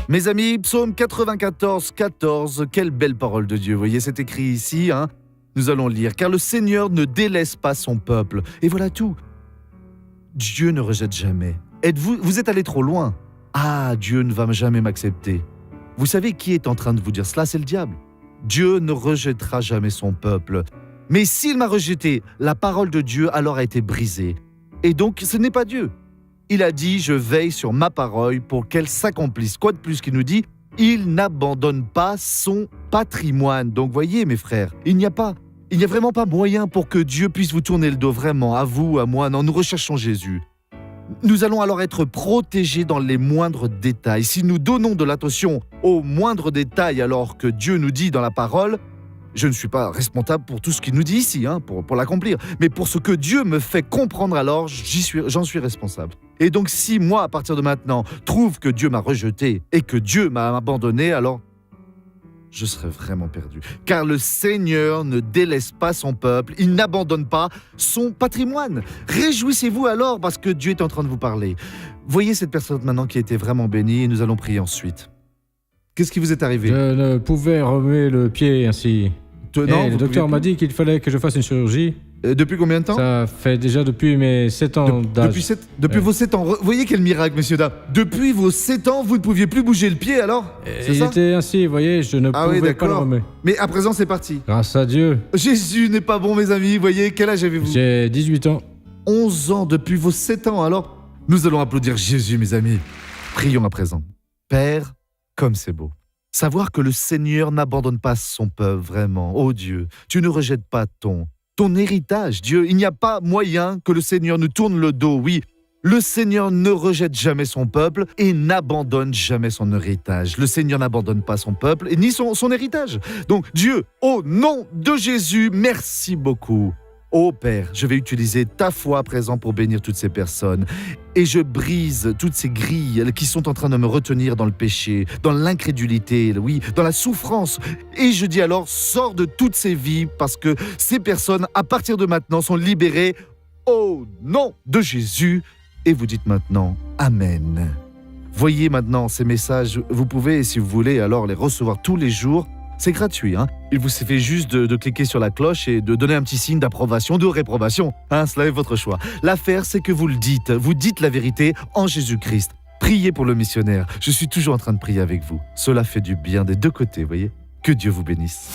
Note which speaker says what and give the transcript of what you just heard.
Speaker 1: Mes amis, psaume 94, 14, quelle belle parole de Dieu. Vous voyez, c'est écrit ici, Nous allons lire. Car le Seigneur ne délaisse pas son peuple. Et voilà tout. Dieu ne rejette jamais. Vous êtes allé trop loin. Ah, Dieu ne va jamais m'accepter. Vous savez qui est en train de vous dire cela? C'est le diable. Dieu ne rejettera jamais son peuple. Mais s'il m'a rejeté, la parole de Dieu alors a été brisée. Et donc, ce n'est pas Dieu. Il a dit, je veille sur ma parole pour qu'elle s'accomplisse. Quoi de plus qu'il nous dit? Il n'abandonne pas son patrimoine. Donc, voyez, mes frères, il n'y a vraiment pas moyen pour que Dieu puisse vous tourner le dos, vraiment, à vous, à moi. Non, nous recherchons Jésus. Nous allons alors être protégés dans les moindres détails. Si nous donnons de l'attention aux moindres détails alors que Dieu nous dit dans la parole, je ne suis pas responsable pour tout ce qu'il nous dit ici, pour l'accomplir. Mais pour ce que Dieu me fait comprendre, alors j'en suis responsable. Et donc si moi, à partir de maintenant, trouve que Dieu m'a rejeté et que Dieu m'a abandonné, alors je serai vraiment perdu. Car le Seigneur ne délaisse pas son peuple, il n'abandonne pas son patrimoine. Réjouissez-vous alors parce que Dieu est en train de vous parler. Voyez cette personne maintenant qui a été vraiment bénie et nous allons prier ensuite. Qu'est-ce qui vous est arrivé?
Speaker 2: Je ne pouvais remuer le pied ainsi. Le docteur m'a dit qu'il fallait que je fasse une chirurgie.
Speaker 1: Depuis combien de temps?
Speaker 2: Ça fait déjà depuis mes 7 ans d'âge.
Speaker 1: Depuis vos 7 ans. Vous voyez quel miracle, messieurs, dames. Depuis vos 7 ans, vous ne pouviez plus bouger le pied, alors?
Speaker 2: Il était ainsi, vous voyez, je ne pouvais pas le remuer.
Speaker 1: Mais à présent, c'est parti.
Speaker 2: Grâce à Dieu.
Speaker 1: Jésus n'est pas bon, mes amis. Vous voyez, quel âge avez-vous?
Speaker 2: J'ai 18 ans.
Speaker 1: 11 ans depuis vos 7 ans, alors? Nous allons applaudir Jésus, mes amis. Prions à présent. Père, comme c'est beau. Savoir que le Seigneur n'abandonne pas son peuple, vraiment. Oh Dieu, tu ne rejettes pas ton héritage, Dieu. Il n'y a pas moyen que le Seigneur nous tourne le dos, oui. Le Seigneur ne rejette jamais son peuple et n'abandonne jamais son héritage. Le Seigneur n'abandonne pas son peuple et ni son héritage. Donc Dieu, au nom de Jésus, merci beaucoup. Oh Père, je vais utiliser ta foi à présent pour bénir toutes ces personnes. Et je brise toutes ces grilles qui sont en train de me retenir dans le péché, dans l'incrédulité, oui, dans la souffrance. Et je dis alors, sors de toutes ces vies parce que ces personnes, à partir de maintenant, sont libérées au nom de Jésus. Et vous dites maintenant, Amen. Voyez maintenant ces messages, vous pouvez, si vous voulez, alors les recevoir tous les jours. C'est gratuit, Il vous suffit juste de cliquer sur la cloche et de donner un petit signe d'approbation, de réprobation. Cela est votre choix. L'affaire, c'est que vous le dites. Vous dites la vérité en Jésus-Christ. Priez pour le missionnaire. Je suis toujours en train de prier avec vous. Cela fait du bien des deux côtés, voyez. Que Dieu vous bénisse.